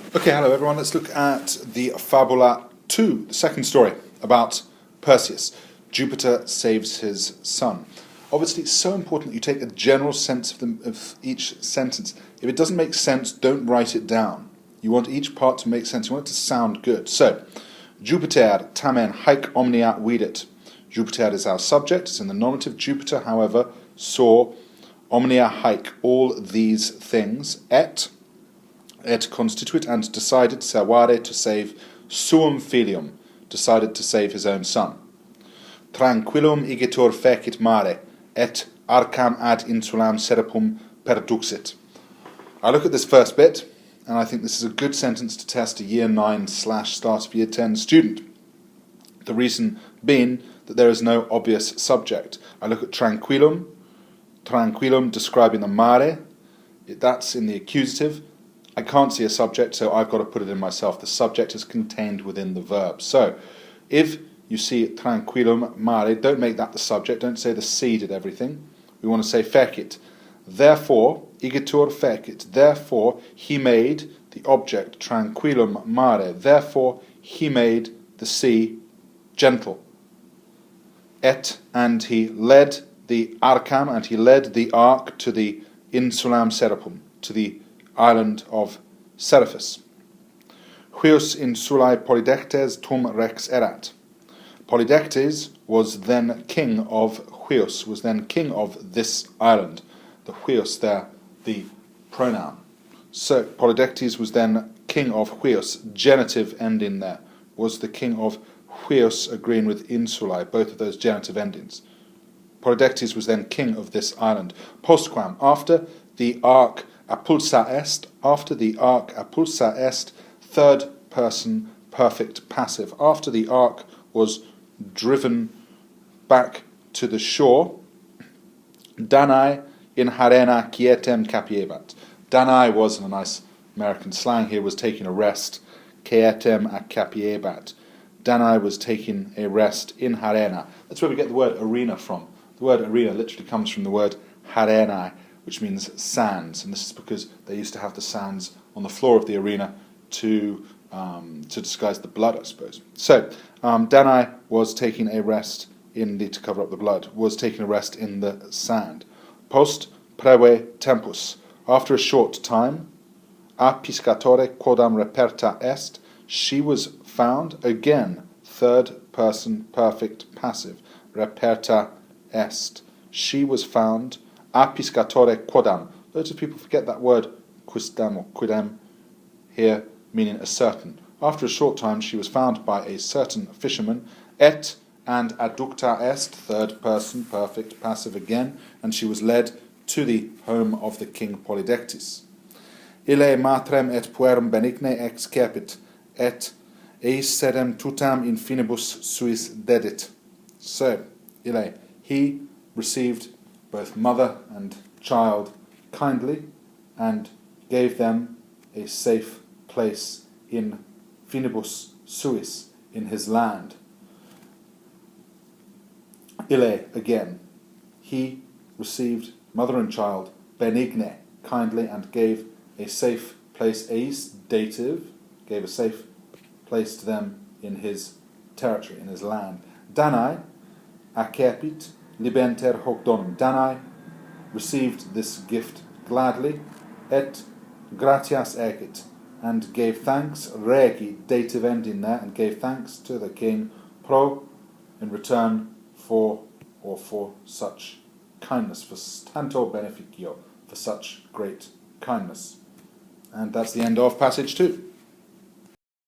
Okay, hello everyone. Let's look at the Fabula 2, the second story about Perseus. Jupiter saves his son. Obviously, it's so important that you take a general sense of each sentence. If it doesn't make sense, don't write it down. You want each part to make sense. You want it to sound good. So, Jupiter tamen haec omnia videt. Jupiter is our subject. It's in the nominative. Jupiter, however, saw omnia haec, all these things, et constituit, and decided servare, to save suum filium, decided to save his own son. Tranquillum igitur fecit mare, et arcam ad insulam serapum perduxit. I look at this first bit, and I think this is a good sentence to test a Year 9/start of Year 10 student. The reason being that there is no obvious subject. I look at tranquillum describing the mare, that's in the accusative. I can't see a subject, so I've got to put it in myself. The subject is contained within the verb. So, if you see tranquillum mare, don't make that the subject. Don't say the sea did everything. We want to say fecit. Therefore, igitur fecit. Therefore, he made the object tranquillum mare. Therefore, he made the sea gentle. Et, and he led the arcam, and he led the ark to the insulam serapum, to the island of Seriphus. Huius insulae Polydectes tum rex erat. Polydectes was then king of Huius, was then king of this island. The Huius there, the pronoun. So Polydectes was then king of Huius, genitive ending there, was the king of Huius, agreeing with insulae, both of those genitive endings. Polydectes was then king of this island. Postquam, after the ark apulsa est, third person perfect passive. After the ark was driven back to the shore, Danae in harena quietem capiebat. Danae was, in a nice American slang here, was taking a rest. Quietem a capiebat. Danae was taking a rest in harena. That's where we get the word arena from. The word arena literally comes from the word harenai, which means sands, and this is because they used to have the sands on the floor of the arena to disguise the blood, I suppose. So, Danae was taking a rest to cover up the blood, was taking a rest in the sand. Post preve tempus, after a short time, a piscatore quodam reperta est, she was found, again, third person perfect passive, reperta est, she was found, a piscatore quodam. Loads of people forget that word quisdam or quidem here, meaning a certain. After a short time she was found by a certain fisherman, et and adducta est, third person perfect passive again, and she was led to the home of the king Polydectes. Ille matrem et puerum benigne excepit, et eis sedem tutam in finibus suis dedit. So, ille, he received both mother and child kindly, and gave them a safe place in finibus suis, in his land. Ille, again, he received mother and child benigne, kindly, and gave a safe place, eis, dative, gave a safe place to them in his territory, in his land. Danae accepit libenter hoc donum. Danae received this gift gladly, et gratias egit, and gave thanks, regi, dative ending there, and gave thanks to the king, pro, in return for such kindness, for tanto beneficio, for such great kindness. And that's the end of passage 2.